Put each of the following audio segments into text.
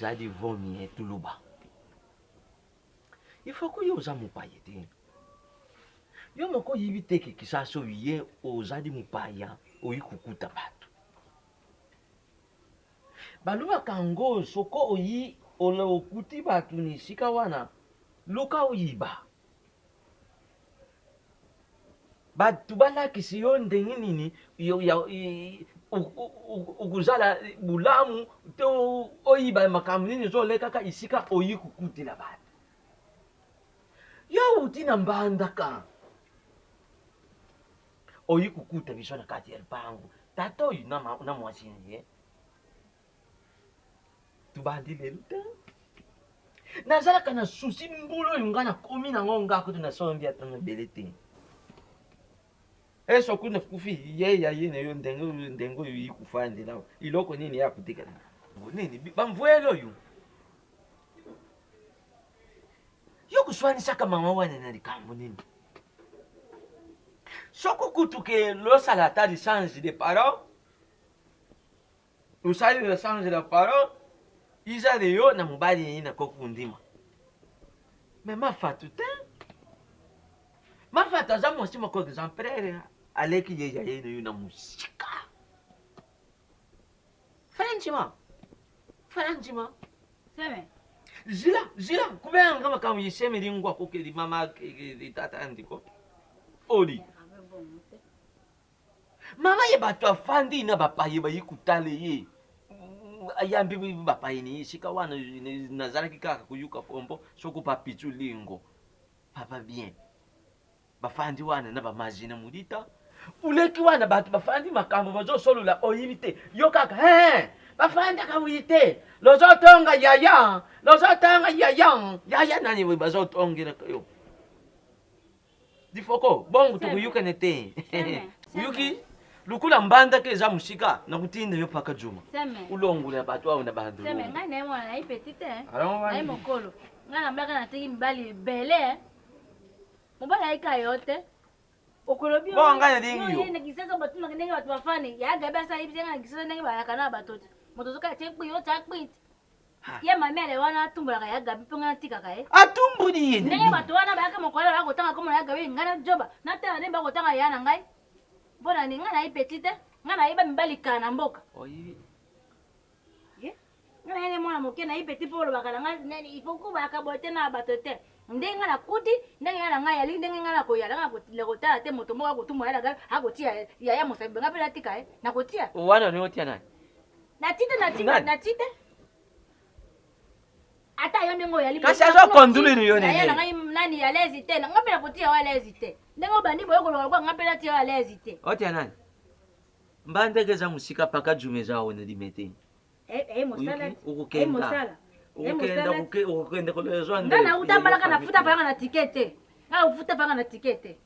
ozali vomi tuluba. Il faut que yo za mupaya te. Yo moko yibi teke kisaso ye ozali mupaya oyikukuta batu. Baluba kango soko oyi ola okuti batu ni sika wana luka oyiba. Batu balakisi yo ndenge nini yo ya ukuzala bulamu te oyiba makambo nini zolekaka isika oyikukutila batu. Yo uti na mbandaka oyikukuta biso na kati ya lupango tata oyo na mwasini ye tubandi lelo te nazalaka na susi mbulu oyo nga nakomi nango ngako to nasombi ata mabele te soku na kufi ye ya ye na yo ndengo oyo yikufandi lawa iloko nini yakutikala nini bamvuelo oyo yo kuswanisaka mama wana na likambo nini soko kutuke losala ata lichange de parents usali lichange de parents iza de yo na mobali yini na kokundima me mafatu te mafatu aza mwasi moko exemplaire aleki ye ya ye na yo na musika franchement Seme. Zila, kubenga makambo yisemeli ngwa kokeli mama tata andiko. Oli. Mama ye bato afandi na bapaye bayikutale ye. Ayambi bapaye ni sika wana nazalaki kaka kuyuka pompo soko papichu lingo. Papa bien. Bafandi wana na bamazina mudita. Uleki wana bato bafandi makambo bazo solula oyibite. Yo kaka bafandi akawite lozo tonga yaya nani we bazo tongela yo difoko bongo tukuyuka nete uyuki lukula mbanda ke za musika na kutinda yo paka juma ulongula bato au na bandu seme ngai na mwana na ipetite ai mokolo ngai na mbaka na tiki mbali bele mobali aika yote okolobi bonga na dingi yo ne kisasa batu na ndenge batu bafani ya gabe sa ibise na kisasa ndenge bayaka na batoto motozoka chekpi yo chakpi ye mamele wana atumbulaka ya gabe pe ngana tikaka atumbuli ye ndenge batu wana bayaka mokolo ba kotanga komo ya gabe ngana joba na tena ndenge ba kotanga ya na ngai bona ni ngana ipetite ngana iba mibali kana mboka oyi ye ngana ene mwana moke na ipeti polo bakala ngai neni ifoku baka bote na batote ndenge ngana kuti ndenge ngana ngai ali ndenge ngana koyala ngana kotile kotala te moto moko kutumwa ya gabe akotia ya mosabe ngape la tika na kotia wana ni otia nani na tite ata yo ndenge oyali kasi azo kondulu ni yo nene ngai nani ya lezi te ngape na kotia wa lezi te ndenge obandi boyo koloka kwa ngape la tia wa lezi te otia nani mbandeke za musika paka jumeza wona limete mosala ukukenda ukukenda kolezwa ngana utambalaka na futa fanga na tikete ngana ufuta fanga na tikete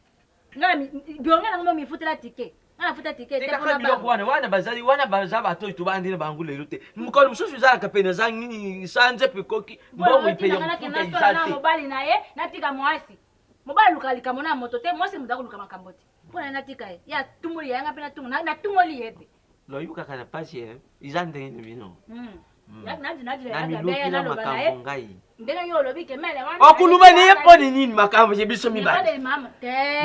ngana bionga na ngomi futela tikete ngana futa tikete mpona biloko wana bazali wana baza bato itubandina bangu lelo te mukolo mususu ezalaka pene za nini sanje pekoki mbongo ipeya kufuta izate mobali na ye natika mwasi mobali luka likambo na moto te mwasi muda koluka makambo te mpona natika ye ya tumoli yanga pe na tungoli ye pe loyukaka na pasi iza ndenge bino namilukila makambo ngai ndenge yo olobi kemele okuluba niye mponi nini makambo ye biso mibali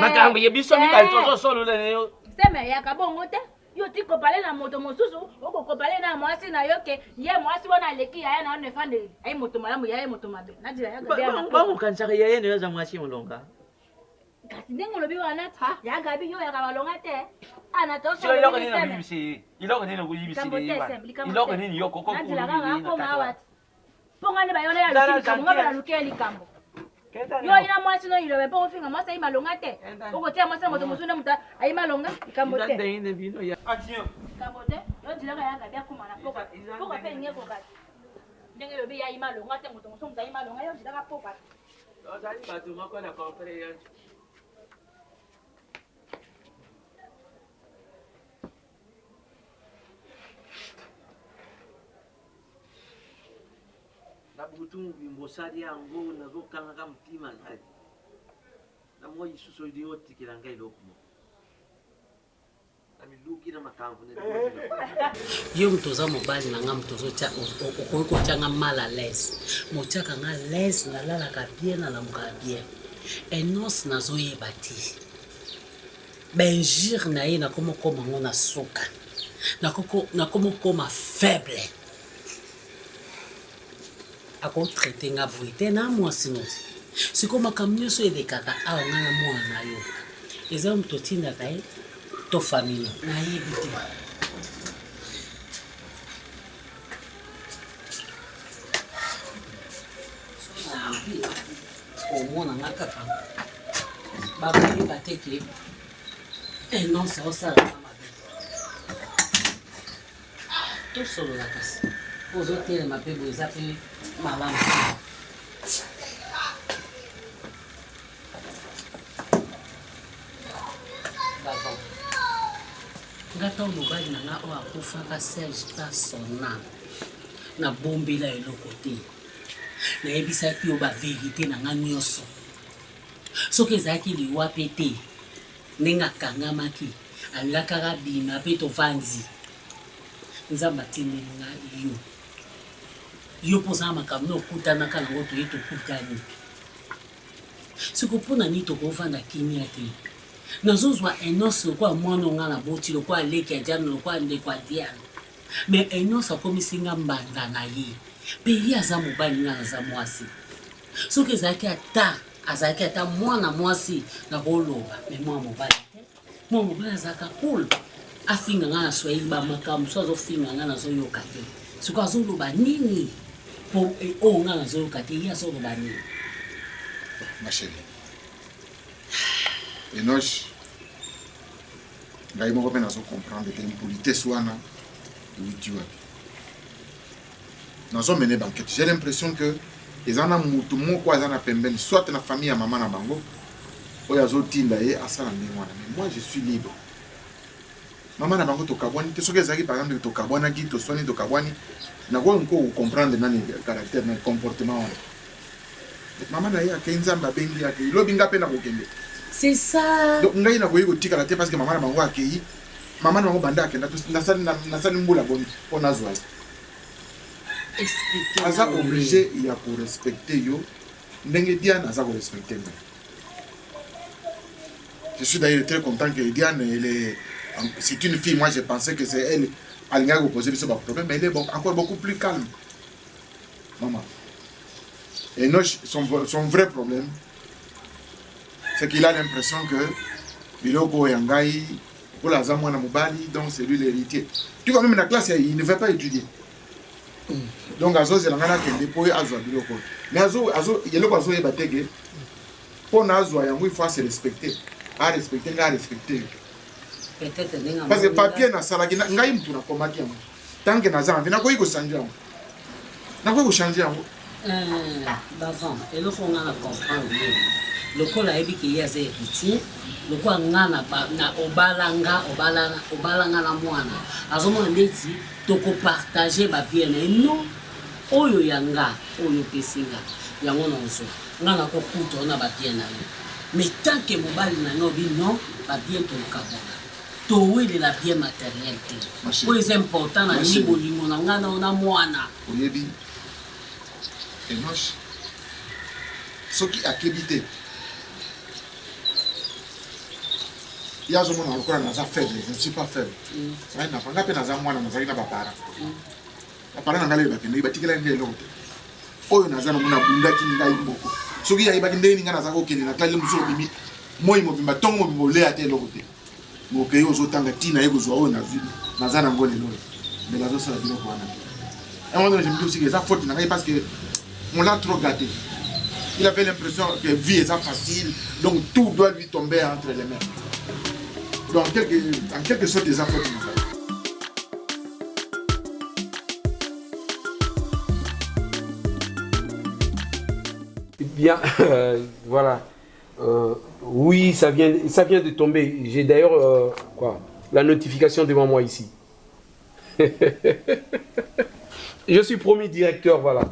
makambo ye biso mibali tozosolola neyo seme yaka bongo te yo ti kopale na moto mosusu okokopale na mwasi na yo ke ye mwasi wana aleki yaya na wana efande ayi moto malamu yaye moto mabe bangokanisaka yaye neyo za mwasi molonga kasi ndenge olobi wana ya gabi yo yaka balonga te ana iloko nini okuyibisile nini yo kokokulubi pongane bayona ya luki likambo nga bala luki ya likambo yo ina mwasi no ilobe mpo ofinga mwasi ayi malonga te okotia mwasi na moto mosusu na moto ayi malonga likambo te likambo te yo ndilaka ya gabi akuma na poka poka pe ninge kokati ndenge elobi ya ayi malonga te moto mosusu moto ayi malonga yo ndilaka poka ozali bato moko na kompre yanjo nabutu mbosali yango nazokangaka mutima ngai na moi lisusu oyo otikela ngai eloko moko na miluki na Yo mtoza mobali na nga mtozo tia okoko tianga mal à l'aise. Motiaka nga l'aise na lala ka bien na lamuka bien. Enos nazo yebati. Benjir na ye na komo koma ngona suka. Na komo koma faible. Ako traiter nga bruité na moi sinoti. Siko makamnyo so edekaka awa nga na mwana yo. Eza mtotinda kai to famille na yebite. Omona nga kaka bakoyeba te ke enonsa osalaka mabe tosolola kasi ozotelema mpe boye eza mpe malamu bavon nga ntango mobali na nga oyo akufaka Serge Pasona na bombela eloko te nayebisaki yo baverité na nga nyonso soki ezalaki liwa mpe te ndenge akangamaki alingaka kaka bima mpe tovandi nzambe atindeli nga yo mpo ozala makambo na okutanaka nango toye tokutani siko mpona nini tokovanda kimia te nazozwa enonse lokola mwana nga na boti lokola leki ya diana lokola ndeko ya diana me enonse akomisi nga mbanda na ye mpe ye aza mobali nga naza mwasi soki ezalaki ata mwana mwasi na koloba me mwana mobali te mwana mobali azalaka cool afinga nga na swahili bamakambo so azofinga nga nazoyoka te siko azoloba nini mpo oyo nga nazoyoka te ye azoloba nini ma chérie Enoch ngai moko mpe nazo comprendre ke impolitesse wana euti wapi nazomene banquete. J'ai l'impression que ils en ont mutu moko aza na pembeni soit na famille ya mama na bango oyo azotinda ye asala ndenge wana. Mais moi je suis libre. Mama na bango tokabwani te soki ezalaki par exemple tokabwanaki toswani tokabwani nakoki nko comprendre nani caractère na comportement wana. Mama na ye akei nzambe abengi yake ilobi nga mpe na kokende. C'est ça. Donc ngai nakoki kotikala te parce que mama na bango akei mama na bango banda akenda nasali mbula boni mpo nazwa ye. Aza obligé il y a pour respecter yo ndenge Diane aza pour respecter moi. Je suis d'ailleurs très content que Diane c'est une fille, moi je pensais que c'est elle qui a posé ce problème mais elle est encore beaucoup plus calme. Maman. Et non, son vrai problème c'est qu'il a l'impression que biloko yangai pour la zamwana mobali donc c'est lui l'héritier. Tu vois même dans la classe il ne veut pas étudier. Donc azo zelangana kende po azwa biloko mais azo yeloko azo yebatege po na azwa yango il faut se respecter a respecter nga respecter peut-être ninga parce que papier na sala ki ngai mtu na komaki yango tant que naza vina ko iko changer yango na ko changer yango bavant eloko nga na comprendre lokola ebiki ya ze petit lokola nga na obalanga na mwana azomona ndeti toko partager ba bien non oyo yanga oyo pesinga yango nonso nga na ko kuto na ba bien na yo mais tant que mobali na no bi non ba bien to kabona to wele la bien matériel te pour c'est important na ni bolingo na nga na mwana oyebi Enoch soki akebite yazo mona lokola naza faible, je ne suis pas faible. Ça na fanga pe naza mwana nazali na bapara. Bapara na ngale bakende batikela ngele lote. Oyo naza na mona bundaki ngai mboko. Soki ya ibaki ndeni nga naza ko kende na klali muso bimi. Moi mo bimba tongo mo bimole ate lote. Mo pe yo zotanga tina yeko zo oyo naza na ngole lote. Mais la zo sala biloko wana. Et moi je me dis aussi que ça faute na ngai parce que on l'a trop gâté. Il avait l'impression que vie est facile, donc tout doit lui tomber entre les mains. Donc, en quelque sorte, des affaires. Bien, voilà. Oui, ça vient de tomber. J'ai d'ailleurs la notification devant moi ici. Je suis promis directeur, voilà.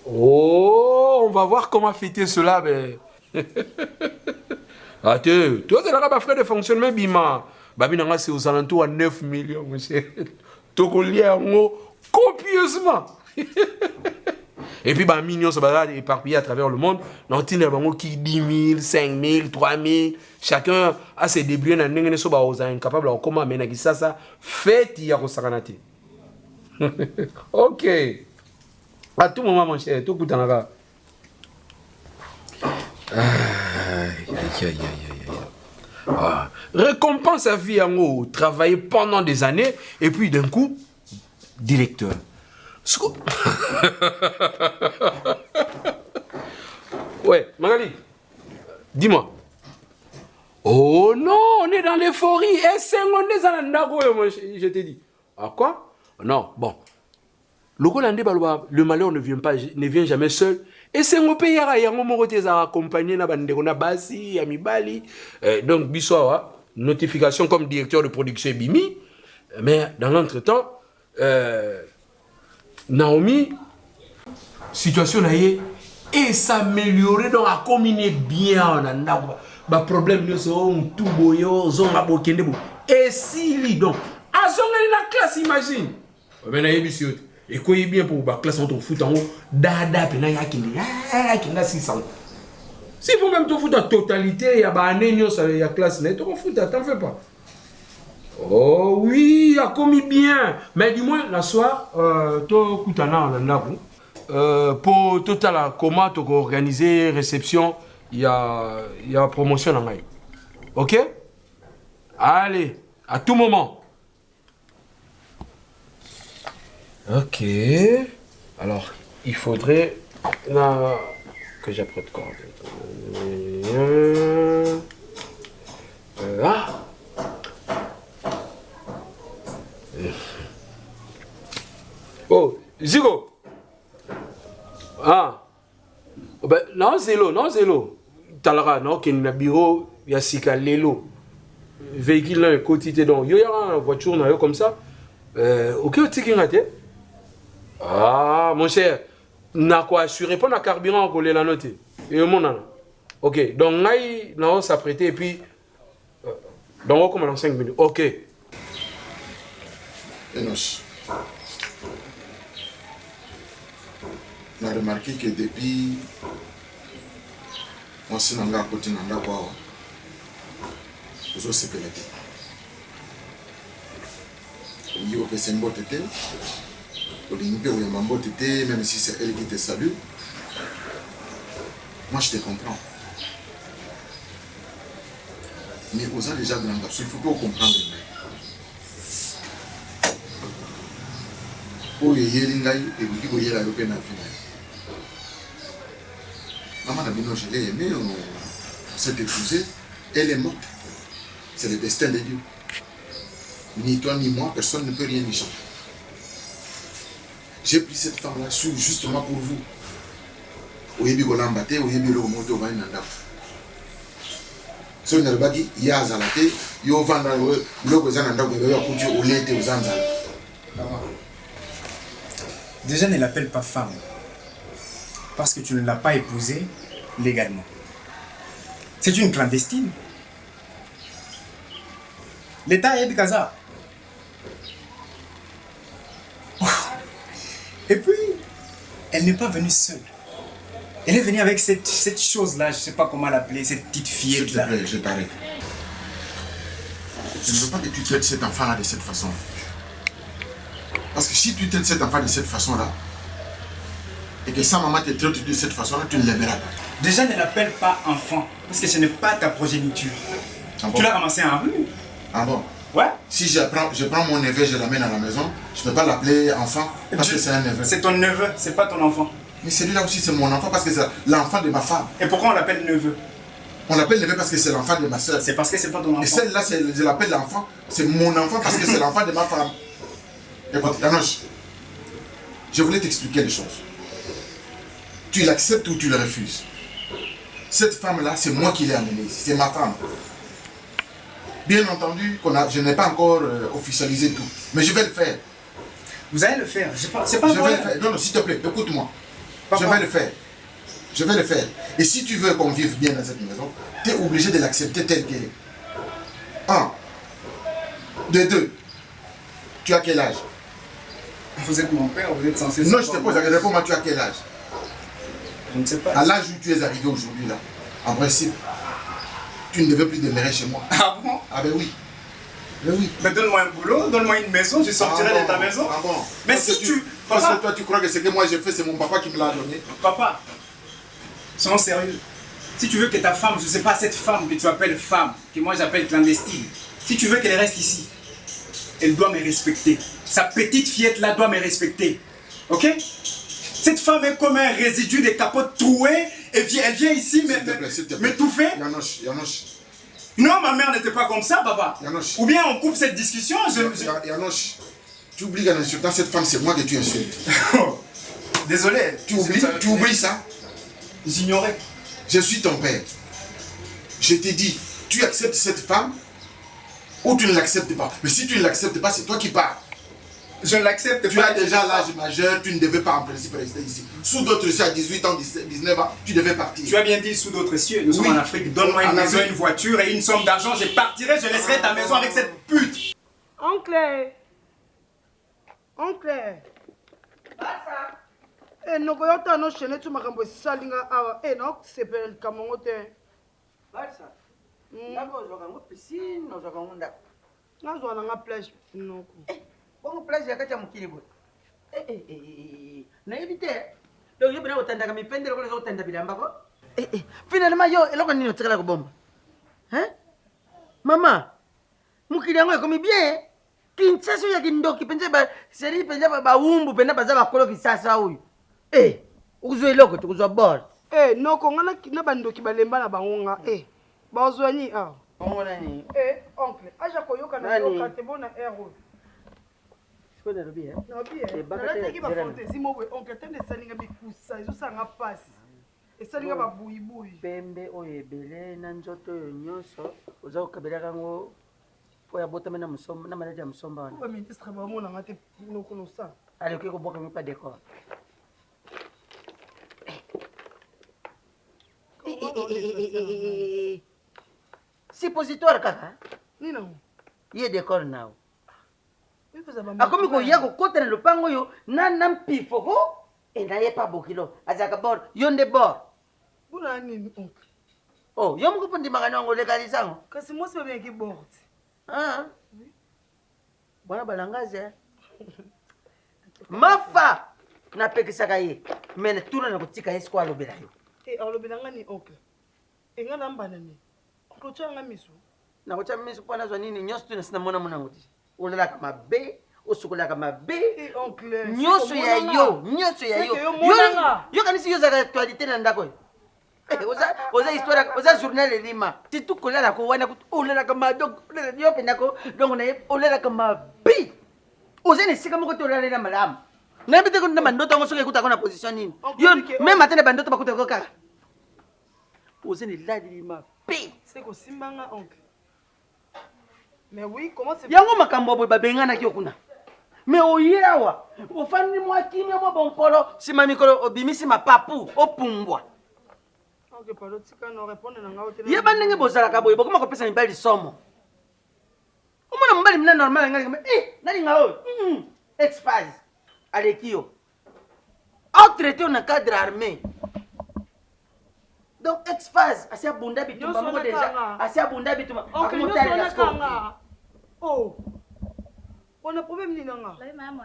Oh, on va voir comment fêter cela. Mais... Ah, toi, tu as frais de fonctionnement, Bima. Babinanga, c'est aux alentours à 9 millions, monsieur. Tu as copieusement. Et puis, bah, millions, ça va éparpillé à travers le monde. Non, tu as qui 10 000, 5 000, 3 000. Chacun a ses débrouillés dans le monde. Aux incapables, comment mener ça, fait, il y a Rosaranati. Ok. À tout moment, mon cher, tout coûte en avant. Ah. Récompense à vie en haut, travailler pendant des années, et puis d'un coup, directeur. Ouais, Magali, dis-moi. Oh non, on est dans l'euphorie. Et c'est je t'ai dit. Ah quoi? Non, bon. Le malheur ne vient jamais seul. Et c'est mon pays qui a accompagné na basi, amibali. Donc, bissoa, notification comme directeur de production Bimi. Mais dans l'entretemps, Naomi, situation là et s'améliorer donc à combiner bien ba problème ne sont tout boyo zonga bokende bo et si donc a zonga na classe imagine ben na yebisi et quoi bien pour ba classe on foot en haut dada pena yakinde yakinde 600 si vous même tout foot en totalité ya ba année ça ya classe net on foot t'en fais pas. Oh oui, a commis bien. Mais du moins, la soir, to kutana pour total comment tu organiser réception, il y a promotion en maille. OK? Allez, à tout moment. OK. Alors, il faudrait que j'apprenne quoi. Oh, Zigo. Ah. Ben, non, c'est l'eau. Talara, non, qu'il y a un bureau, il y a sika lelo. Véhicule là, quotidien. Donc, il y a une voiture là, comme ça. Ok, tu sais ah, mon cher, n'a quoi assuré pas le carburant qu'on l'a noté. Et mon an. Ok, donc là, on s'apprêter et puis. Donc, on commence dans 5 minutes. Ok. Enos, on a remarqué que depuis on s'est à côté de la voie, se pélaient. Il y a un symbole tété, même si c'est elle qui te salue. Moi je te comprends. Mais aux gens déjà de l'engagement, il faut qu'on comprenne. Pour y aller, il faut y aller à l'open final. Maman Nabino, je l'ai aimée, on s'est épousé, elle est morte. C'est le destin de Dieu. Ni toi ni moi, personne ne peut rien y changer. J'ai pris cette femme-là justement pour vous. Oyebi Golambate, Oyebi Lomoto Vainanda. So Narbagi, Yazalate, Yovanda, Logozananda, Coutu, Olete, Ozanzala. Déjà, ne l'appelle pas femme. Parce que tu ne l'as pas épousée légalement. C'est une clandestine. L'État est Gaza. Et puis, elle n'est pas venue seule. Elle est venue avec cette chose-là, je ne sais pas comment l'appeler, cette petite fillette-là. S'il te plaît, je t'arrête. Je ne veux pas que tu traites cet enfant-là de cette façon. Parce que si tu traites cet enfant de cette façon-là, et que sa maman te traite de cette façon-là, tu ne l'aimeras pas. Déjà, ne l'appelle pas enfant, parce que ce n'est pas ta progéniture. Ah bon? Tu l'as ramassé en rue. Ah bon? Ouais. Si je prends mon neveu, je l'amène à la maison, je ne peux pas l'appeler enfant parce que c'est un neveu. C'est ton neveu, c'est pas ton enfant. Mais celui-là aussi, c'est mon enfant parce que c'est l'enfant de ma femme. Et pourquoi on l'appelle neveu? On l'appelle neveu parce que c'est l'enfant de ma soeur. C'est parce que c'est pas ton enfant. Et celle-là, je l'appelle l'enfant, c'est mon enfant parce que c'est l'enfant de ma femme. Écoute, Yanoche, je voulais t'expliquer les choses. Tu l'acceptes ou tu le refuses. Cette femme-là, c'est moi qui l'ai amenée ici, c'est ma femme. Bien entendu, je n'ai pas encore officialisé tout, mais je vais le faire. Vous allez le faire, c'est pas Je vais le faire. Non, non, s'il te plaît, écoute-moi. Je vais le faire. Je vais le faire. Et si tu veux qu'on vive bien dans cette maison, tu es obligé de l'accepter telle qu'elle est. 1. De 2. Tu as quel âge? Vous êtes mon père, vous êtes censé... Non, je te pose la question, réponds-moi, tu as quel âge? Je ne sais pas. À l'âge où tu es arrivé aujourd'hui, là, en principe, tu ne devais plus demeurer chez moi. Ah bon? Ah ben oui. Ben oui. Mais donne-moi un boulot, donne-moi une maison, je sortirai de ta maison. Ah bon. Mais Parce si que tu... Parce Papa, que toi, tu crois que ce que moi j'ai fait, c'est mon papa qui me l'a donné. papa, sois sérieux. Si tu veux que ta femme, je ne sais pas, cette femme que tu appelles femme, que moi j'appelle clandestine, si tu veux qu'elle reste ici, elle doit me respecter. Sa petite fillette là doit me respecter. Ok? Cette femme est comme un résidu de capotes trouées. Elle vient ici m'étouffer. Yanoche. Non, ma mère n'était pas comme ça, papa. Yanoche. Ou bien on coupe cette discussion. Yanoche, tu oublies qu'en insultant cette femme, c'est moi que tu insultes. Désolé. Tu oublies ça? J'ignorais. Je suis ton père. Je t'ai dit, tu acceptes cette femme ou tu ne l'acceptes pas. Mais si tu ne l'acceptes pas, c'est toi qui pars. Je ne l'accepte pas. Tu as déjà l'âge majeur, tu ne devais pas en principe rester ici. Sous d'autres cieux, à 18 ans, 19 ans, tu devais partir. Tu as bien dit sous d'autres cieux. Nous sommes en Afrique. Donne-moi une maison, une voiture et une somme d'argent. Je partirai, je laisserai ta maison avec cette pute. Oncle. Eh, nokoyota no shene tu makambo salinga awa. Eh, no sepel kamongote. Barça. Ndako zokango piscine, no zokango ndako. Nazo na nga plage noko. Bongo plage yakati ya mukili boy. Na ebite. Donc yo bina otanda kami pendele ko otanda bilamba ko. Finalement yo eloko nini otikala ko bomba. Hein? Mama. Mukili yango ekomi bien. Kinchaso ya kindoki penje ba seri penje ba umbu penda baza bakolo kisasa huyu. Uzwe eloko tukuzwa bord. Noko ngana na bandoki balemba na bangonga. Bazwa ni a. Bongo nani? Oncle. Aja koyoka na yoka te bona ero. Sikoda robi No bien. Nalata ki ba fantaisie mo we oncle tende salinga bikusa izo sanga pasi. Esalinga ba buyi. Pembe oyebele na nzoto yo nyonso oza okabela kango po ya botama na musomba na maladi ya musomba wana. Ba ministre ba mona ngate noko no sa. Allez okeko boka mi pa décor. Suppositoire kaka. Nina. Ye décor nao. Akomi ko ya ko kota na lupango yo na mpifo ko na ye pa bokilo azaka bord yonde bord. Buna nini oncle? Oh, yo mko pundi magana ngo legalisango. Kasi mo se bien ki bord. Ah. Bwana balangaze. Mafa na pekisaka ye. Mais tuna na kutika ye squalo bela yo. Alobelanga ni oncle. Enga nambana ni. Oncle changa misu. Na kucha misu pona zo nini nyoso tuna sina mona mona nguti. Olela kama be, osukola kama be. Oncle. Nyoso ya yo. Yo kanisi yo zaka actualité na ndako. Oza histoire, oza journal elima. Si tu kolela ko wana olela kama donc yo penako donc na olela kama be. Oza ni sika moko to olela na malamu. Na bite ko ndamba ndoto ngo soke kuta na position nini. Yo même atene bandoto bakuta ko kaka. Oza ni ladilima be. C'est ko simbanga oncle. Mais oui, comment c'est... Yango makambo boy babengana ki okuna. Mais oyewa, ofandi mwa kimya mwa bonkolo, sima mikolo obimisi mapapu, opumbwa. OK, pardon, tika no répondre na ngao tena. Yeba ndenge bozala ka boy, bokoma ko pesa mibali somo. Omona mbali mna normal ngali nali ngao. Ex-phase. Alekio. Traité on a cadre armé. Donc ex-phase, asia bunda bitumba moko déjà. Asia bunda bitumba. Oncle nous on kanga. Oh. On a problème ni nanga. Lai mamo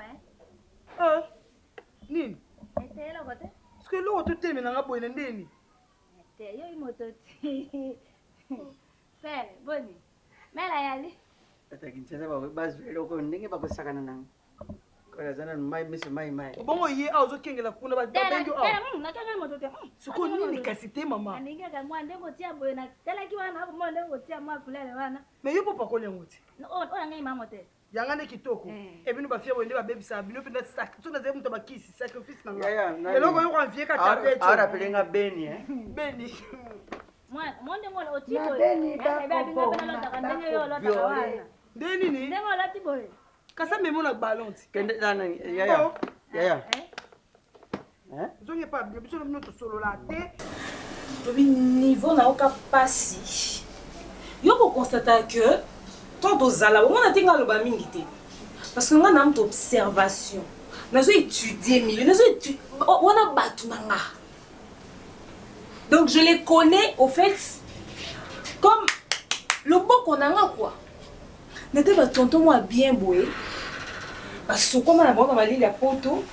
Nini? Ete lo kote? Est-ce que lo to teme nanga boy ndeni? Ete yo imototi. Fere, boni. Mela yali. Atakincheza ba bazwe loko ndenge bakosakana nanga. Kola zana mai mai. Bongo ye azo kengela kuna ba benjo a. Nataka imototi. Siko nini kasite mama? Aninga kama ndengo tia boy na tala kiwana hapo mo ndengo tia mwa kulele wana. Mais yo papa kolia ngoti. No, ona ngai mamo te. Yangane kitoko. Ebinu ba fia wende ba baby sa binu penda sac. Tuna zemu to bakisi sacrifice nanga. Ya. Eloko yo kwa vie ka tapeto. Ara pelenga beni Beni. Monde mo la oti boy. Beni ba binga bana lo taka ndenge yo lo taka wana. Deni ni? Ndengo lati boy. Kasa memo na ballon ti. Kende dana ya. Zonge pas bien, biso na minoto solo la te. Le niveau n'a aucun passé. Yo ko constater que tant dozala, on a tinga lo ba mingi te. Parce que on a une observation. Nous avons étudié milieu, nous avons étudié, on a battu nanga. Donc je les connais au fait comme le beau qu'on a quoi. N'était pas tonton moi bien boué. Parce que comme on a bon dans la poto.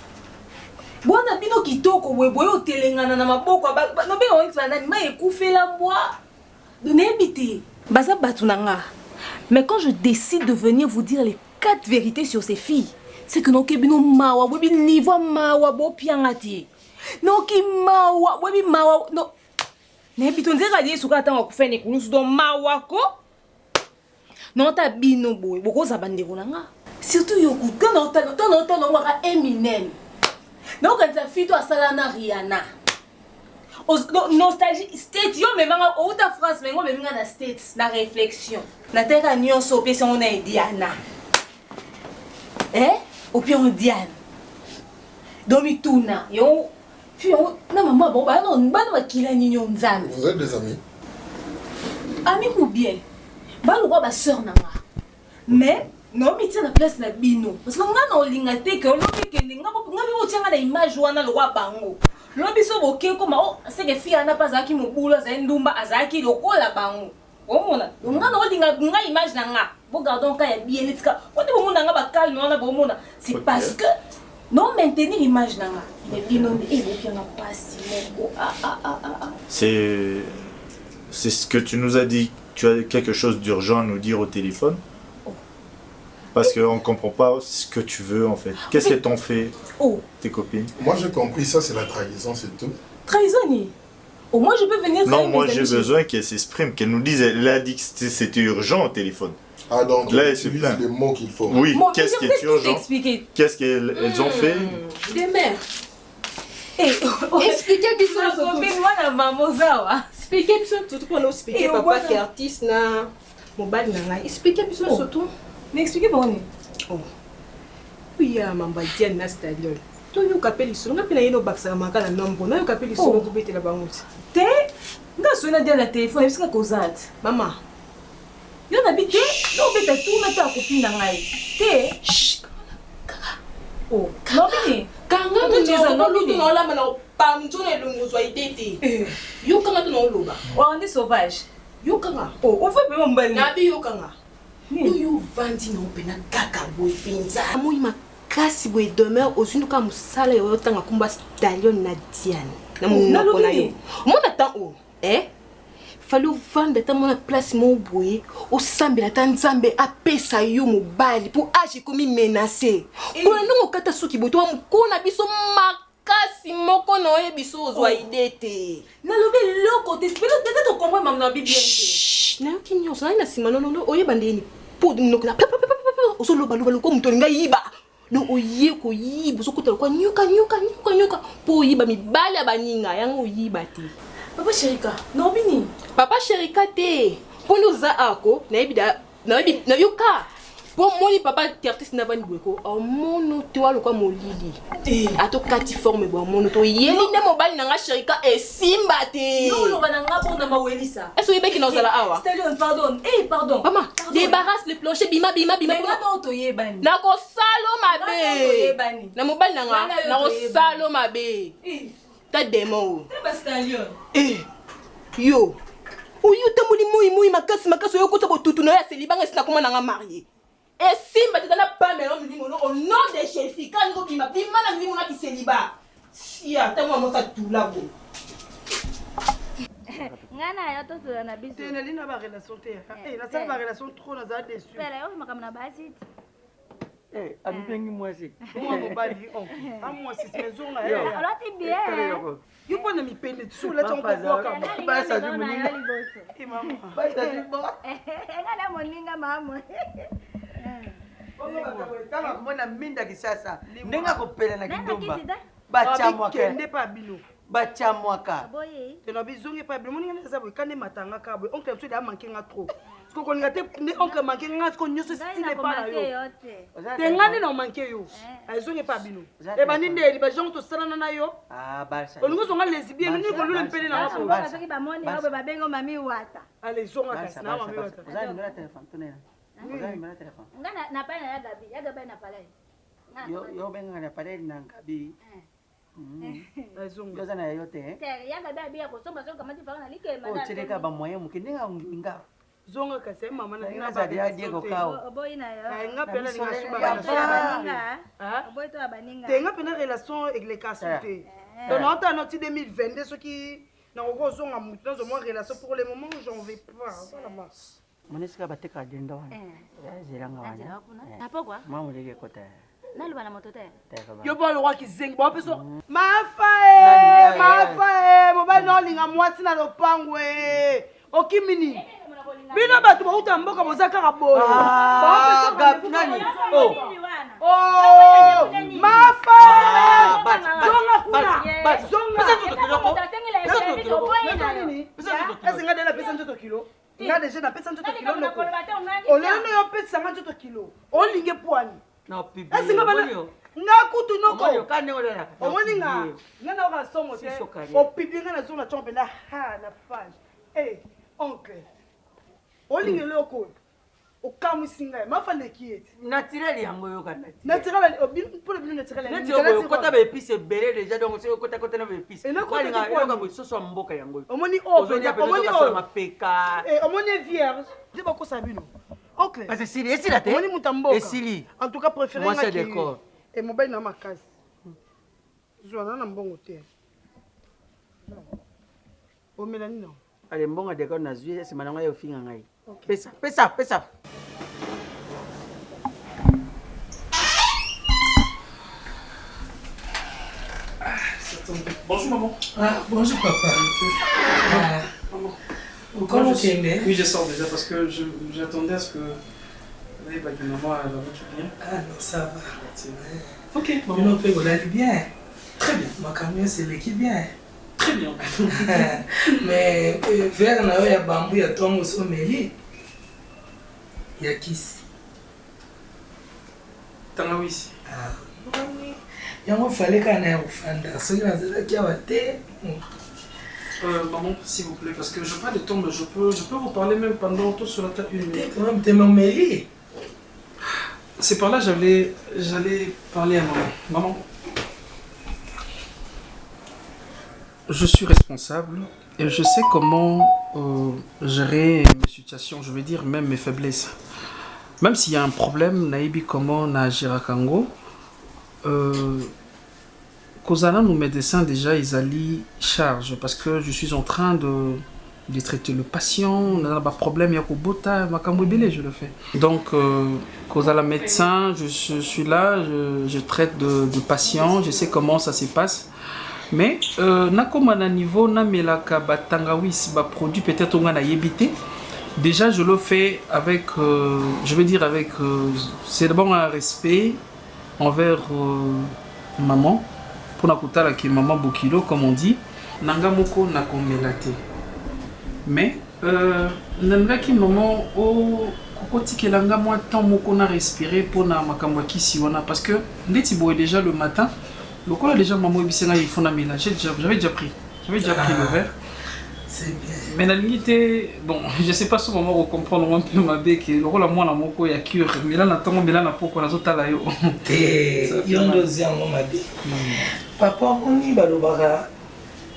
Bon na bino kitoko boye boye o telengana na maboko no be on tsana ni ma ekufela moi. Donnez habité. Baza battu nanga. Mais quand je décide de venir vous dire les 4 vérités sur ces filles, c'est que noki bino mawa, webi niveau mawa bo piangati. Noki mawa, webi mawa no. Ne bitonze ka di suka tanga ku fene ku lusu do mawa ko. Non ta bino boy, boko za bandeko nanga. Surtout yo ku quand on waka Eminem. Donc quand ça fille toi sala na Rihanna. Nostalgie state yo memanga o ta France mengo meminga na states na réflexion. Na teka nyonso pe on a Diana. Au pire on Diane. Domi tuna yo fi on na maman bon ba non ba no kila ninyo nzambe. Vous êtes des amis? Amis ou bien. Ba lo ba sœur nanga. Mais non mi tia na place na bino parce que nga no linga te ke lo ke nga bi otianga na image wana lo wa bango. Lo biso boke ko ma o se ke fi ana pa zaki mobula za ndumba azaki lokola bango. Omona nga no linga nga image na nga. Bon gardons quand il y a bien etika. On dit bon nga ba calme on a bon mona. C'est parce que non maintenir l'image na nga. Mais bino et boke na passe C'est ce que tu nous as dit. Tu as quelque chose d'urgent à nous dire au téléphone? Parce qu'on ne comprend pas ce que tu veux en fait. Qu'est-ce qu'elles t'ont fait, tes copines? Moi j'ai compris ça, c'est la trahison, c'est tout. Trahison? Au moins je peux venir. Non, moi j'ai besoin qu'elle s'exprime, qu'elle nous dise. Elle a dit que c'était urgent au téléphone. Ah donc là, elle se plaint. Les mots qu'il faut. Oui, qu'est-ce qui est urgent? Qu'est-ce qu'elles ont fait? Des mères. Expliquez bien ça. Moi la maman ça. Expliquez bien tout pour nous expliquer papa qui est artiste na mobile na. Expliquez bien surtout. N'expliquez pas on est. Oh. Oui, mamba Diane na stadion. To yo kapeli so nga pena yeno baksa makala nombo. Na yo kapeli so ko betela banguti. Te nga so na dia na téléphone parce que causante. Mama. Yo na bité, no beta tout na ta copine na ngai. Te. Oh, no bini. Kanga no lutu no la mana pam tu na lungu zo idete. Yo kanga tu no loba. On est sauvage. Yo kanga. Oh, on fait même mbali. Na bi yo kanga. Yo vandi no pena kaka boy finza. Moi makasi boy demain ozinduka musala yo tanga kumba stallion na Diane. Na monoko na yo. Mona tan o, Fallu vendre ta mona place mon boy au sambela ta nzambe apesa yo mobali pour agir comme menacé. Pour nous kata soki boto mukona biso makasi moko no e biso zo idete. Na lobe loko te peut-être on comprend maman bien te. Na yoki nyo sa ina sima no oyeba ndeni. Po no kala oso loba ko mutoli nga yiba. No oye ko yiba so kotala kwa nyoka po yiba mibali abaninga yango yiba te. Papa Sherika, non bini. Papa Sherika te. Pondo za ako na ebida na yoka. Pour moi papa artiste na bani bweko o mono to walo kwa molili. Ato kati forme bo mono to yeli ne mobali na nga Sherika e simba te. Non lo bana nga bona mawelisa. Est-ce que beki na zala awa? Stallion pardon. Pardon. Maman, débarrasse le plancher bima. Mais nga to yebani. Na ko salo mabe. Na mobali na nga na ko salo mabe. Ta demo. Ta Stallion. Yo. Oyo tamuli moi makasi yo kota botutu no ya selibanga sina koma na nga marié. Et simba te dana pas mais au nom de Chefi quand ngo bima na mimi na kiseliba. Sia ta moi mosa tulago. Ngana ya to to na biso. Tena lina ba relation te. Na ça ba relation trop na za déçu. Pela yo makamna basi. Ampengi mwasi. Moi mobali on. Moi c'est maison na ya. Alors tu bien. Yo pona mi pende sous la tonko boka. Basa du muninga. Mama. Basa du bo. Ngana moninga mama. Kama kumona minda kisasa. Nenga kopela na kidumba. Bacha mwake. Kende pa bino. batia mwaka tena bizongi pa bien moninga neza boy kane matanga ka boy oncle tu da manquer nga trop parce qu'on a ne oncle manquer nga ko nyoso style pas là yo tenga ni na manquer yo azongi pa bino e bani ndeli ba jonto salana na yo barsa olingo zonga lesbien ni ko lule mpele na ko ba soki ba moni ba ba bengo mami wata allez zonga kasi na mami wata ozali numéro téléphone tonela ozali numéro téléphone ngana na pa na ya gabi na pale yo benga na pale na gabi yo zana yo te ya gabi abia ko somba songa mati fanga likema na chireka ba moyen mukindinga nginga zonga kasi mama na ina ba dia Diego kao boy na yo nga pena ni ngasuba boy to abaninga tenga pena relation avec les casouté donc on a noté 2022 ce qui na ko zonga mutu zo mo relation pour le moment j'en vais pas voilà ma monisika bateka denda wana ziranga wana hapo kwa mama lege kota nalo bana motote yo ba lo ki zengi ba peso mafa mobali no linga mwasi na lopango okimini bino bato bauta mboka boza kaka boyo nani mafa zonga kuna esenga dela pesa njoto kilo nga deja na pesa njoto kilo ndoko olelo yo pesa nga njoto kilo olinge pwani esenga bana nga kutu noko omoni nga na okasongo te opipi nga na zonga chompe na ha na page oncle olinge loko okamusinga mafale kieti naturel yango yo kana naturel pour bino naturel neti yo kota ba épice belé déjà donc c'est kota na ba épice olinga yo ka bososo mboka yango omoni o mapeka omoni vierge ndi bako sabino oncle parce que c'est la tête omoni mutamboka esili en tout cas préféré moi c'est d'accord et mobile na makasi zwana na mbongo te omelani non ale mbongo d'accord na zui c'est mananga yo finga ngai pesa Bonjour maman. Bonjour papa. Maman. Comment tu es? Oui, je sors déjà parce que j'attendais à ce que maman elle va bien. Non, ça va. Ok, maman. Nous on peut bien. Très bien. Ma camion c'est l'équipe bien. Très bien. Mais vers là il y a bambou, il y a ton sommeil. Il y a kiss. Tangawisi. Oui. Il fallait qu'on ait un fanda. Ce qui a été. Maman, s'il vous plaît, parce que je n'ai pas de temps, mais je peux vous parler même pendant tout sur la table une minute. T'es mon mêlé. C'est par là j'allais parler à maman. Maman. Je suis responsable et je sais comment gérer mes situations, je veux dire même mes faiblesses. Même s'il y a un problème, naïbi comment na Girakango, Kozana, nos médecins déjà, ils allient charge parce que je suis en train de traiter le patient, on a un problème, il y a Kobota, je le fais. Donc, Kozala médecin, je suis là, je traite de patients, je sais comment ça se passe. Mais, nakomana niveau, na melaka batangawis, ba produit peut-être on a yébité. Déjà, je le fais avec, je veux dire avec, c'est d'abord un respect envers maman. Pour nakutala ki maman bokilo, comme on dit. Nanga moko nakomelate. Mais, nanga ki maman o kokoti kelanga moi tant moko na respirer pour na makamwa kisi wana parce que ndeti boye déjà le matin. Le cola déjà maman bisenga il faut na mélanger. J'avais déjà pris le verre. C'est bien. Mais la limite, bon, je sais pas si maman va comprendre un peu ma bec. Le rôle à moi, la moko y a cure. Mais là, n'attends, mais là, n'a pas quoi la zota là yo. Yondo ziango ma bec. Papa, on y va le bara.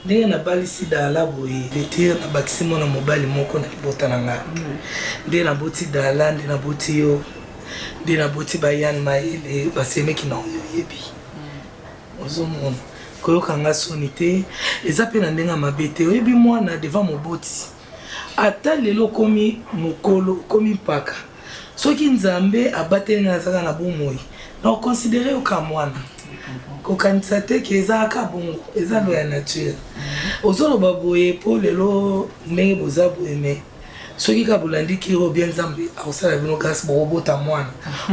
Dès na balisi da la boye, l'été na bakisi mon mobile moko na botananga. Dès na boti da la, dès na boti yo, dès na boti bayan maile, baseme ki na yebi. Ozomona. Koyoka nga sonité eza pe na ndenga mabete oyebi mwana devant moboti ata lelo komi mokolo komi paka soki nzambe abateli nga saka na bomoi na considérer oka mwana kokanisa te ke eza aka bongo eza lo ya nature ozoloba boye po lelo ndenge boza boye me soki ka bolandi kiro bien nzambe akosala bino grâce bokobota mwana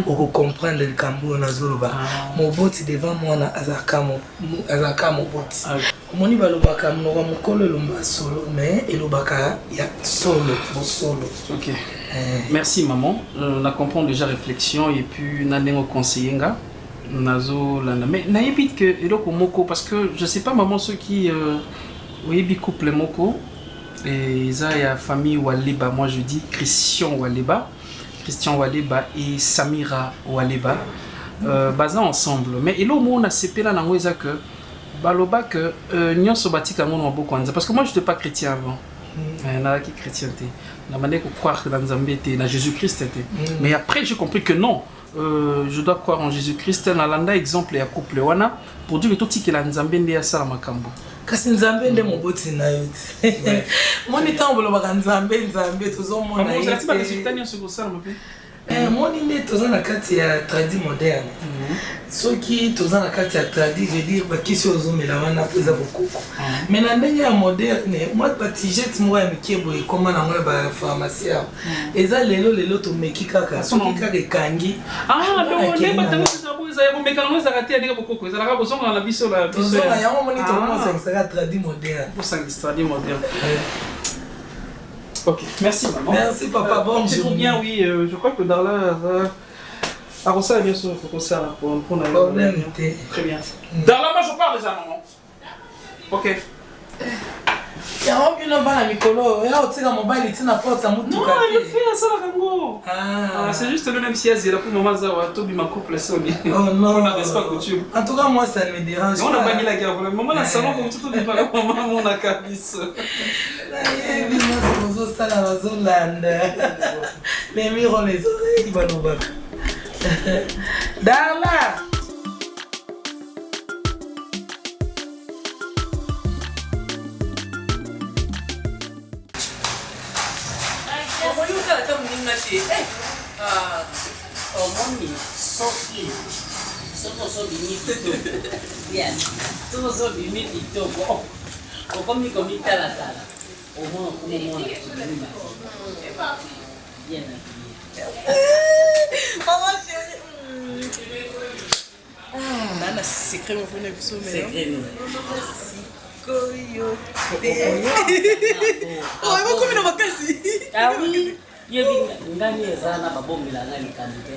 okocomprendre likambo oyo nazoloba moboti devant mwana azalaka moboti omoni balobaka mnoka mokolo elomba solo mais elobaka ya solo bosolo. Ok. Merci maman. On a compris déjà réflexion et puis on a des conseillers nga. Nazo lana. Mais naïbit que eloko moko parce que je sais pas maman ceux qui oui couple moko et ça y a famille Waleba. Moi je dis Christian Waleba et Samira Waleba basés ensemble. Mais elo mo na sepela na ngoza que baloba que nyonso batika ngo na boko anza parce que moi je n'étais pas chrétien avant. Na qui chrétienté. Na mané ko croire que dans Nzambe était na Jésus-Christ était. Mais après j'ai compris que non. Je dois croire en Jésus-Christ. Na landa exemple ya couple wana pour dire que tout qui la Nzambe ndi ya sala makambo. Kasi Nzambe nde moboti na yo. Moni tambo lo baka Nzambe tozo mona ye. Vous avez résultat ni ce que ça me plaît. Moni nde toza na kati ya tradi moderne. Soki toza na kati ya tradi je dire ba kisi ozomela wana peza bokoko. Mais na ndenge ya moderne, moi batijete mo ya mikebo ekoma na ngwe ba pharmacie. Eza lelo to meki kaka. Soki kaka ekangi. Donc ne batango sabuza ya bomeka na ngwe zakati ya ndenge bokoko. Eza la bozonga na biso la biso. Ozonga yango moni to mo sa tradi moderne. Pour ça tradi moderne. Ok, merci maman. Merci papa, bon c'est pour bien, oui, je crois que Darla a reçu bien sûr pour ça, pour problème. Très bien. Darla, moi je parle déjà maman. Ok. Non, il le fait ça la c'est juste le même si elle pour maman Zawa, Tobi ma couple sonné. Oh non, on n'a pas coutume. En tout cas moi ça ne me dérange pas. On a pas mis la guerre, maman la salon comme tout le monde maman mon acabis. Les murs ont les oreilles, il va nous battre. Darla! Omoni soki soko so bimi kitoko bien soko so bimi kitoko okomi komi tala tala omona kumona bien maman chérie nana secret mon fone biso mais secret koyo oh iko komi na makasi ah oui yebi ngani ezana babongela ngani kandite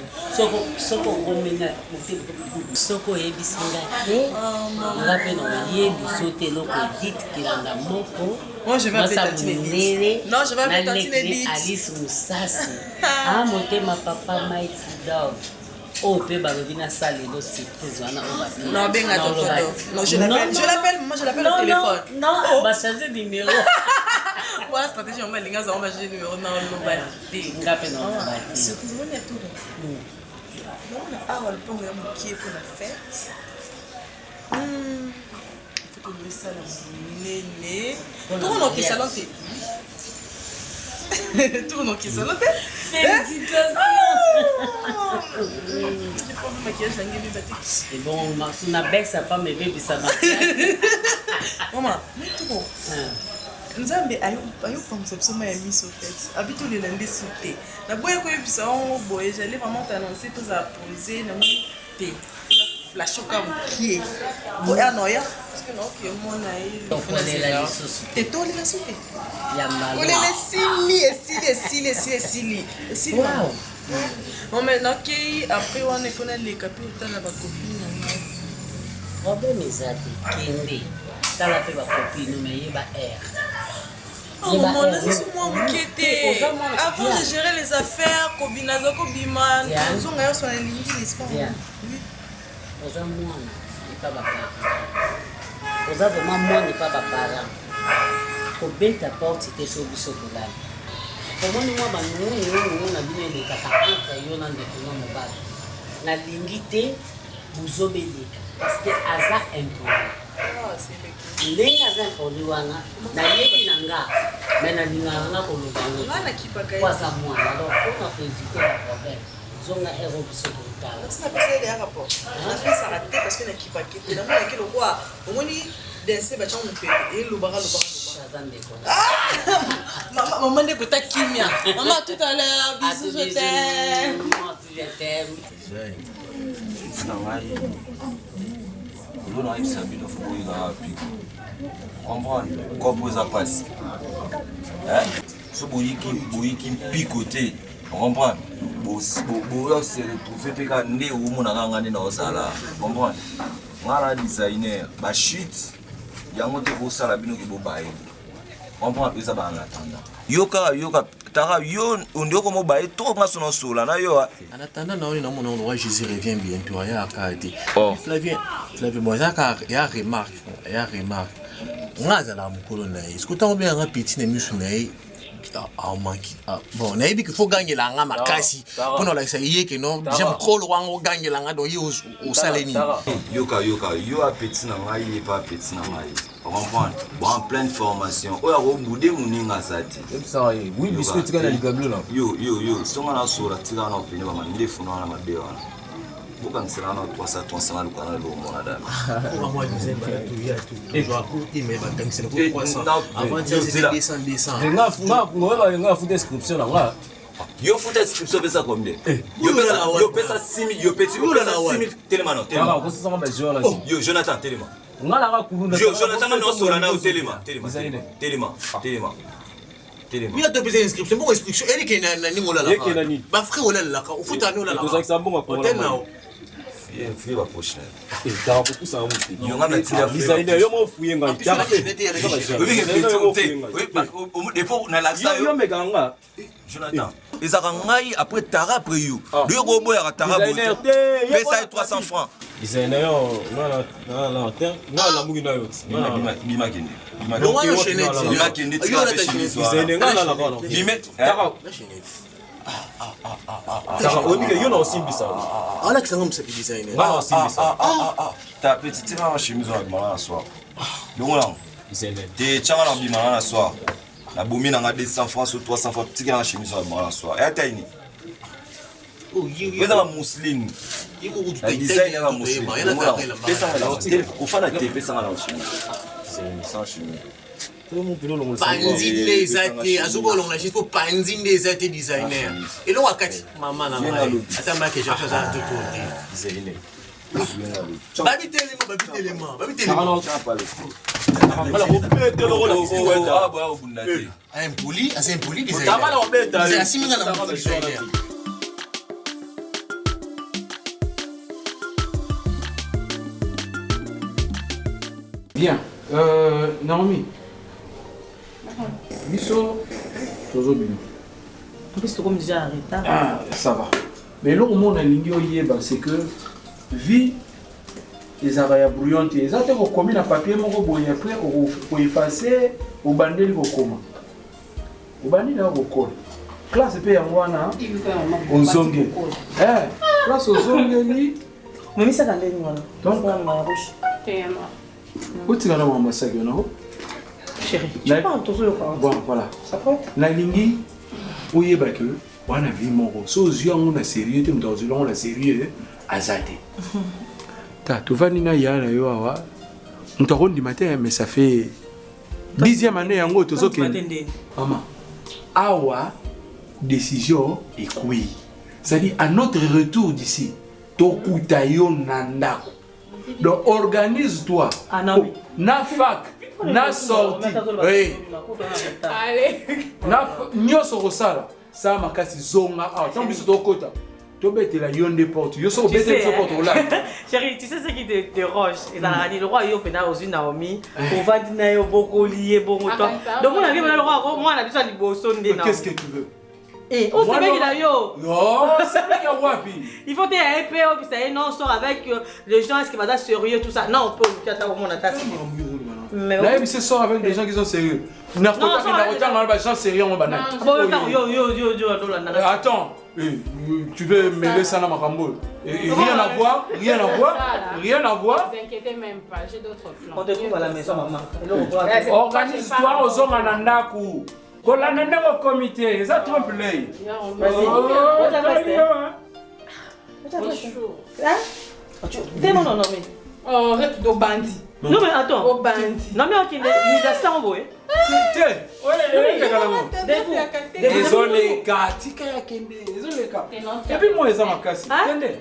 soko ngomenya muti soko yebi singa ngape no yebi sote loko dit kilanda moko moi je vais appeler Tatine non je vais appeler Tatine Alice Moussasi ah motema papa Mighty Dog oh pe balobina sale no surprise wana on non benga toto non je l'appelle moi je l'appelle au téléphone non bah changer numéro voilà stratégie on va linga za on va changer numéro non bati ngape non bati c'est tout le monde est tout on a avoir le plan de mokier pour la fête faut que le salon néné tout le monde qui salon tout le monde qui salon félicitations j'ai pas vu maquillage dans les bateaux c'est bon on a baissé ça pas mais bébé ça maquillage maman tout bon Nzambe ayopamisa biso ma ya miso fait habito le lande sauté na boye ko yebisa on boye j'allais vraiment t'annoncer tous à poser na te la choka qui boya noya parce que non que mon aïe te to le sauté ya malo le sili wow on maintenant que après on est connait les capitaux na ba copine na problème ezati kende tala pe ba copine mais yeba air. Oh mon Dieu, c'est moi qui était. Avant de gérer les affaires, Kobinazo Kobiman, nous avons sur la ligne, n'est-ce pas? Oui. Aux hommes, moi, n'est pas ma parent. Aux hommes, moi, n'est pas ma parent. Combien ta porte, c'était sur le sotolan. Comment nous, on a bien les capacités, on a des tournants de balle. La ligne, vous obéissez. Parce que Aza impose. Ndenge aza mpoli wana nayebi na nga me nalingaka nga koloba ngoaza mwana alors mpona koevite na problème zonga ero biso kotala maman ndeko ta kimia maman tout à l'heure bisous je t'aime On a eu ça, il faut que vous ayez comprendre comment ça passe. Ce bruit qui picoté, on comprend. Bon, se retrouver puis quand né ou mon a gagné dans ça là, comprendre. Moi designer, ba chute, ya monte pour ça la bino qui bobaye. Comprendre ça ba en attendant. Yoka tara yo ndio comme baye trop nga sono sola na yo. En attendant na mon roi Jésus revient bientôt ya akati. Flavien moi ça ya remarque. Ngaza la mukolo na yi. Sikuta ngo bien nga petit na misu na yi. Bon, na yebi qu'il faut gagner la nga makasi. Pour la essayer que non, j'aime trop wango gagner la nga do yi au saleni. Yoka yo a petit na nga yi pas petit na nga yi. On comprend. Bon, en pleine formation. Oya ko bude muninga sati. Ça oui, biscuit tika na ligablo là. Yo, songa na sura tika na opini ba mande funo na madewa. Bukan serana 300 lukana lo mona dame. Moi disais pas tout ya tout. Et je raconte mais ba tangisa ko 300. Avant de descendre. Nga fu description là nga. Yo fu description pesa combien? Yo pesa 6000, yo pesa 6000 tellement non. Tellement. Yo Jonathan tellement. Jonathan non sera na tellement. Oui, tu as besoin d'inscription. Bon, inscription. Elle est là, bah frère, on est là. Au foot, on est là. Hôtel là. Fille va prochaine. Et t'as beaucoup ça. Yo nga metira designer yo mo fuye nga. Oui, dépôt na la ça yo meganga. Jonathan. Ezaka ngai après tara après you. Deux robots ya tara bo. Pesa 300 francs. Designer yo na terre. Na la mugi na yo. Bima kende. Bima kende tira designer nga la ba. Bima tara. Yo na osimbisa. Alex ngam se designer. Ba osimbisa. Ta petite ma chemise on a soir. Donc là, te changa na bima na soir. La boumi na 200 francs ou 300 francs petit na chemise on a soir. Et taini. Oh, vous êtes musulman. Le design est musulman. Pesa la kufana te pesa na chemise. C'est sans chemise. Panzin des athées, azuko longa jipo panzin des athées designer. Et là wakati maman na mai. Atama que je faisais un truc designer. Babi telema. Voilà, on peut te le rôle. Impoli designer. C'est assimilé dans le designer. Bien, Naomi. Biso, toujours bien. Qu'est-ce que tu déjà arrêté? Ah, ça va. Mais là, au monde, c'est que vie, les arrêts brouillants, les autres ont commis un papier, après, pour effacer, au bandit, au coma. Au bandit, au col. Classe P en wana, au zongue. Classe au zongue, mais ça, c'est donc, où tu as un massacre, non? Chérie, tu parles toujours. Bon, voilà. La ligne, où il y a que, on a vu mon so yeux, on a sérieux, tu me dis, on a sérieux, azate. Tu vas nina yana yo awa. On te rend du matin, mais ça fait 10e année en gros, tu sais que. Maman, awa décision est quoi? C'est-à-dire à notre retour d'ici, tokutayo nandako. Donc organise-toi. Na fac, na sortie. Oui. Allez. Na nyoso rosala. Ça makasi zonga ah. Tant biso tokota. Tobete la yonde porte. Yo so bete so porte là. Chérie, tu sais ce qui te dérange? Et dans la le roi yo pena aux Naomi, on va dîner au boko lié bon temps. Donc on arrive le roi, moi on a besoin de bosso ndé na. Qu'est-ce que tu veux? Eh, on sait bien qu'il a yo. Non, c'est bien qu'il a wapi. Il faut dire un peu puis ça non sort avec les gens est-ce qu'il va être sérieux tout ça. Non, on peut le faire au monde attaque. Mais là, il se sort avec des gens qui sont sérieux. Non, gens sérieux, on va attends, tu veux mêler ça dans ma rambo. Rien à voir. Ne vous inquiétez même pas, j'ai d'autres plans. On te trouve à la maison, maman. Organise-toi aux hommes à Nandaku. Pour la nana au comité, ça trompe l'œil. T'es mon nom, oh, arrête de bandit. Non mais attends. Au bandit. Non mais ok, il a ça en voie. ezoleka tika ya kende ezoleka epi mo eza makasi kende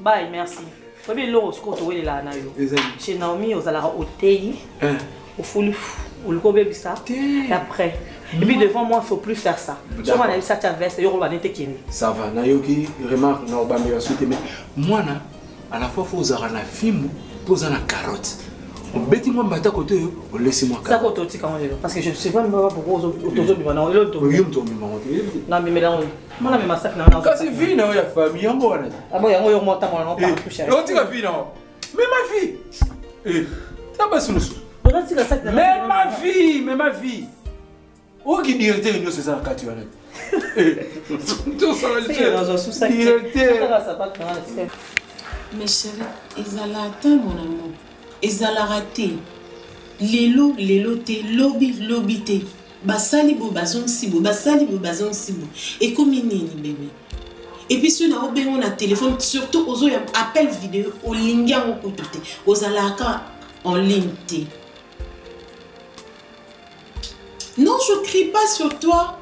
Bye, merci. Obi lo sko to wele la na yo. Chez Naomi ozala hôtel. Au full ou le kobe bisa. Et après. Et puis devant moi, il ne faut plus faire ça. Si on a eu ça, tu as versé, ça va, Nayoki, remarque, na obamé la suite, mais moi, à la fois, il faut avoir la film, poser la carotte. On bêtit moi, bata côté, on laisse moi. Ça côté aussi quand même, parce que je ne sais pas pourquoi aux autres maintenant, l'autre. Non mais là, moi là, mais massacre là. Quand c'est vie, non, il y a famille, on va. Ah bon, il y a un montant, on pas plus cher. On dit la vie, non. Mais ma fille. Ça passe sur nous. Mais ma vie. Où qui directeur nous c'est ça quand tu as tout ça mes chéris, ezala ta mon amour. Ezala raté. Lelo te lobi te. Basali bo bazon sibo, basali bo bazon sibo. Et comme nini bébé. Et puis si on a obéi on a téléphone surtout aux autres appel vidéo au linga au côté. Aux alaka en ligne te. Non, je ne crie pas sur toi.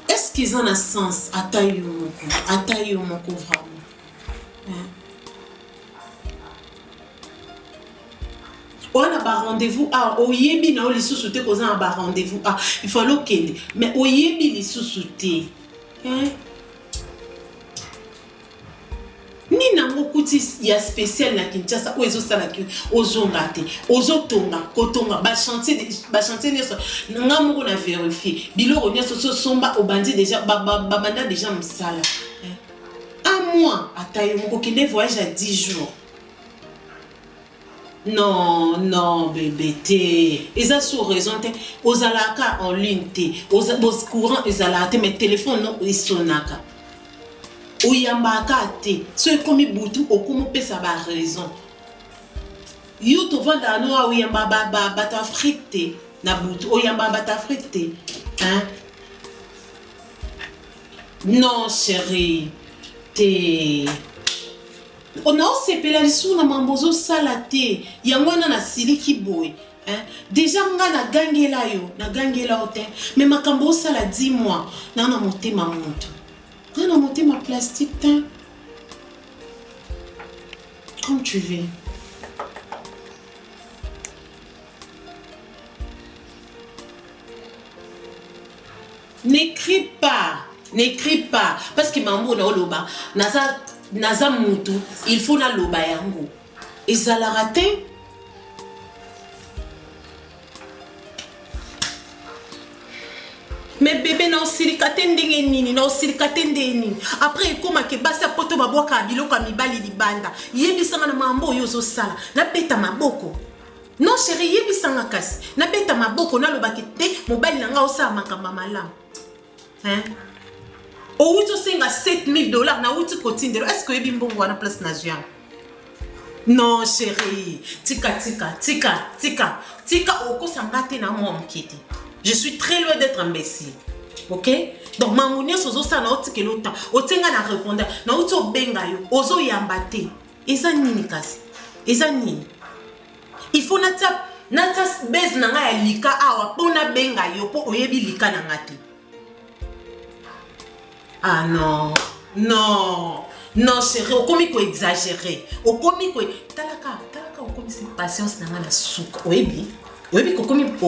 Est-ce qu'ils ont un sens? Atayo mon coup, vraiment. On a un rendez-vous. Au yebi na oli sous-souté qu'on a un rendez-vous. Il faut le kende. Mais au yebi li sous-souté. Ni nango kuti ya spécial na Kinshasa ou ezo sala ki ozongate ozotonga kotonga ba chantier neso nga moko na vérifier biloko neso so somba obandi déjà banda déjà msala un mois atayo moko kende voyage à 10 jours. Non bébé té eza sous raison té ozalaka en ligne té os courant ezalaka mais téléphone non isonaka. Oyambaka te so ekomi butu okumu pesa ba raison yo to vanda no oyamba bata Afrique te na butu oyamba bata Afrique te hein non chérie te on a osepela lisu na mambozo sala te yango na siliki boy hein déjà nga na gangela o te mais makambo sala 10 mois na motema moto. Non, non, monter ma plastique, teint. Comme tu veux. N'écris pas. Parce que maman na loba, naza mutu, il faut na loba yango. Et ça l'a raté. Mais bébé na osirikate ndenge nini na osirikate ndeni après ekoma ke basa poto babwaka biloko mibali libanda yebisanga na mambo yo zo sala na beta maboko non chérie yebisanga kasi na beta maboko na lobaki te mobali nanga osala makamba malamu hein o uto senga $7,000 na uti kotindelo est-ce que yebi mbongo wana place na juan non chérie tika okosanga te na mwa mkiti. Je suis très loin d'être imbécile. Ok? Donc, mamounier sozo sa na oti kelota. Otenga na répondre. Na oti obenga yo. Ozo yambate. Eza nini kasi? Eza nini? Il faut nata bez na nga ya lika awa. Po na benga yo. Po oyebi lika na nga te. Ah non. Non chérie. Okomi ko exagérer. Okomi ko... Talaka okomi si patience na nga na suka. Oyebi? Oui,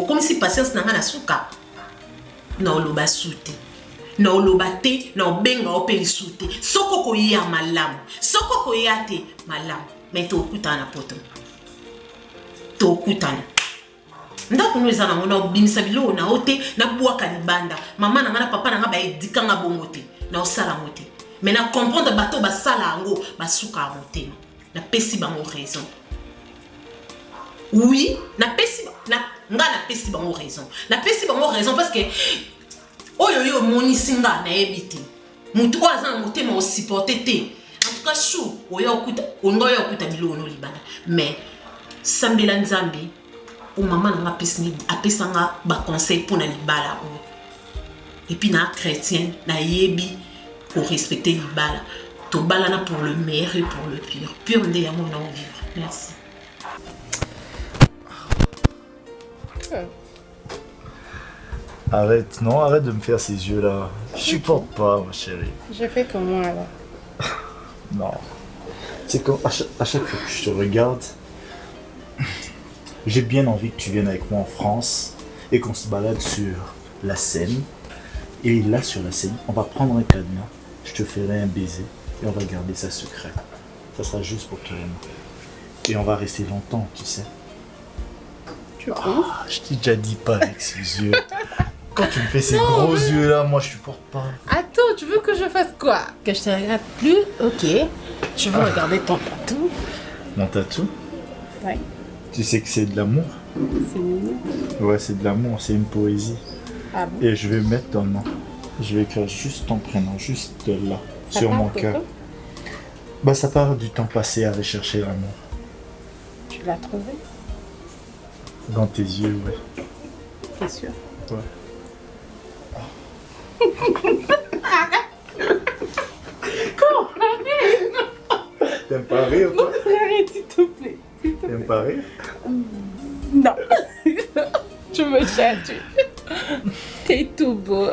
comme si patience n'a pas souka. Non, l'oba souté. Non, l'oba té, non, benga opeli souté. Soko ko ya malam. Soko ko ya te malam. Mais to kutana poto. To kutana. Ndako no ezana ngona obimisa bilo na ote na buaka libanda. Mama na ngana papa na nga ba edika nga bongo te. Na osala ngote. Mais na comprendre bato ba sala ngo ba souka ngote. Na pesi bango raison. Oui, na pesi bango raison. Na pesi bango raison parce que oyo moni singa na ebiti. Mutu azana motema o supporter te. En tout cas chou, oyo okuta bilo no libana. Mais sambela nzambe o mama na pesi apesanga ba conseil pour na libala o. Et puis na chrétien na yebi pour respecter libala. tobalana pour le meilleur et pour le pire. Pire nde ya mon envie. Merci. Arrête, non, arrête de me faire ces yeux-là. Je supporte pas, ma chérie. Je fais comment alors? Non. C'est comme à chaque fois que je te regarde, j'ai bien envie que tu viennes avec moi en France et qu'on se balade sur la Seine. Et là, sur la Seine, on va prendre un cadenas, je te ferai un baiser et on va garder ça secret. Ça sera juste pour toi et moi. Et on va rester longtemps, tu sais. Tu penses? Je t'ai déjà dit pas avec ces yeux. Quand tu me fais ces gros yeux-là, moi je supporte pas. Attends, tu veux que je fasse quoi? Que je te regarde plus? Ok. Je veux regarder ton tatou. Mon tatou? Ouais. Tu sais que c'est de l'amour? C'est mignon. Ouais, c'est de l'amour, c'est une poésie. Ah bon? Et je vais mettre ton nom. Je vais écrire juste ton prénom, juste là, Ça sur part mon de cœur. quoi? Bah ça part du temps passé à rechercher l'amour. Tu l'as trouvé? Dans tes yeux, ouais. T'es sûr? Ouais. Comment? Arrête! T'aimes pas rire, toi? Arrête, s'il te plaît. T'aimes pas rire? Non. Tu me cherches. T'es tout beau.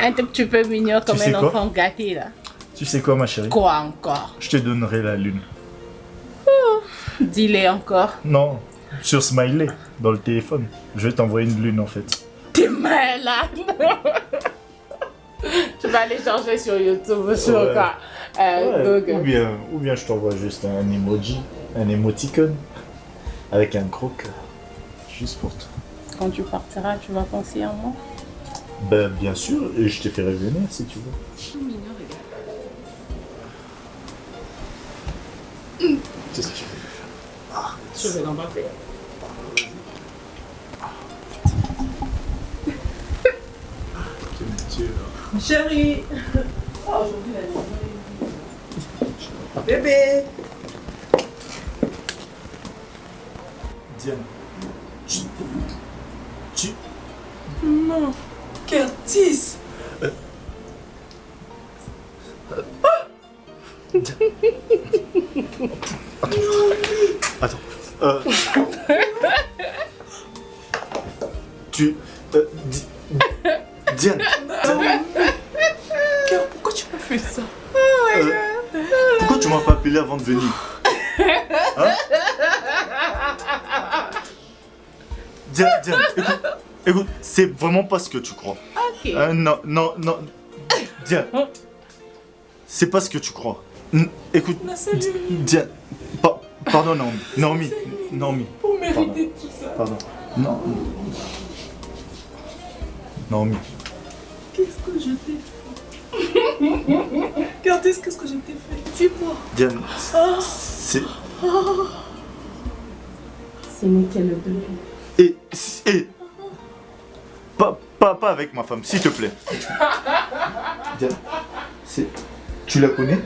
Un tout petit peu mignon comme sais un quoi? enfant gâté là. Tu sais quoi, ma chérie? Quoi encore? Je te donnerai la lune. Dis-le encore. Non, sur Smiley, dans le téléphone. Je vais t'envoyer une lune en fait. T'es malade. Tu vas aller changer sur YouTube, sur Ouais. quoi? Ouais, Google. ou bien je t'envoie juste un emoji, un emoticon, avec un gros cœur. Juste pour toi. Quand tu partiras, tu vas penser à moi? Ben bien sûr, et je te ferai venir si tu veux. Qu'est-ce que tu fais? Je vais l'embrasser. Chérie. Oh, aujourd'hui, la bébé. Diane. Tu... Non. Curtis. Attends. Tu... Diane. Pourquoi tu m'as fait ça? Pourquoi tu m'as pas appelé avant de venir? Hein? Diane, écoute, c'est vraiment pas ce que tu crois. Ok. Non. Diane, c'est pas ce que tu crois. Écoute, Diane, pardon Naomi. Pour mériter tout ça. Pardon. Non. Naomi. Qu'est-ce que je t'ai fait? Curtis, qu'est-ce que je t'ai fait? Dis-moi. Diane, Oh. c'est... Oh. Ce n'était le bébé. Et... Pas avec ma femme, s'il te plaît. Diane, c'est... Tu la connais?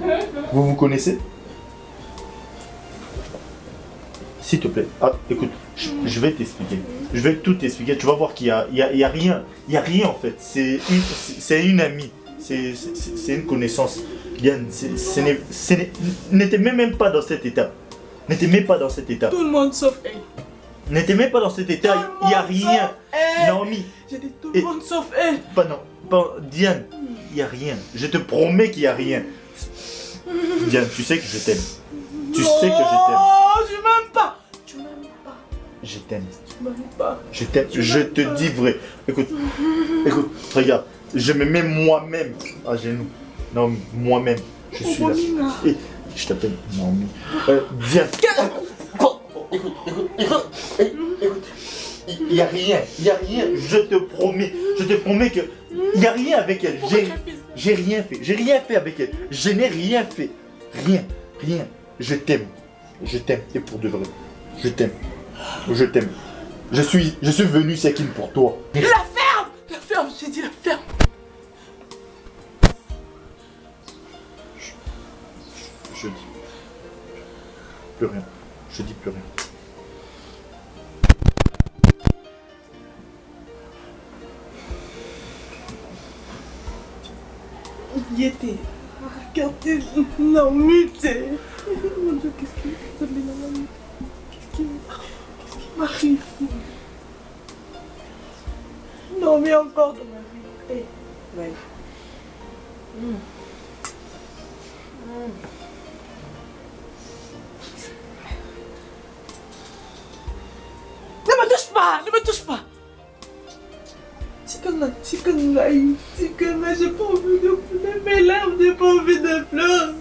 Vous vous connaissez? S'il te plaît. Ah, écoute, je vais t'expliquer. Je vais tout t'expliquer. Tu vas voir qu'il y a rien. Il y a rien en fait. C'est une amie. C'est une connaissance. Diane, n'était même pas dans cette étape. N'était même pas dans cette étape. Tout le monde sauf elle. N'était même pas dans cet état. Il n'y a rien. Naomi. J'ai dit tout le monde sauf elle. Diane, il n'y a rien. Je te promets qu'il n'y a rien. Diane, tu sais que je t'aime. Tu sais que je t'aime. Oh, tu m'aimes pas. Tu m'aimes pas. Je t'aime. Tu m'aimes pas. Je t'aime. Je te dis vrai. Écoute, regarde. Je me mets moi-même à genoux. Non, moi-même. Je suis là. Et je t'appelle Naomi. Viens. Écoute. Il n'y a rien. Je te promets que il n'y a rien avec elle. J'ai rien fait. J'ai rien fait avec elle. Je n'ai rien fait. Rien. Je t'aime. Et pour de vrai. Je t'aime. Je suis venu, Sekin, pour toi. La ferme, j'ai dit la ferme. Je dis plus rien. Je dis plus rien. Y était. quartier Naomité. Mon Dieu, qu'est-ce qui m'arrive? Non, mais encore dans ma vie. Hey, ouais. Ne me touche pas, ne me touche pas. Tikana, j'ai pas envie de pleurer, mes larmes, j'ai pas envie de pleurer.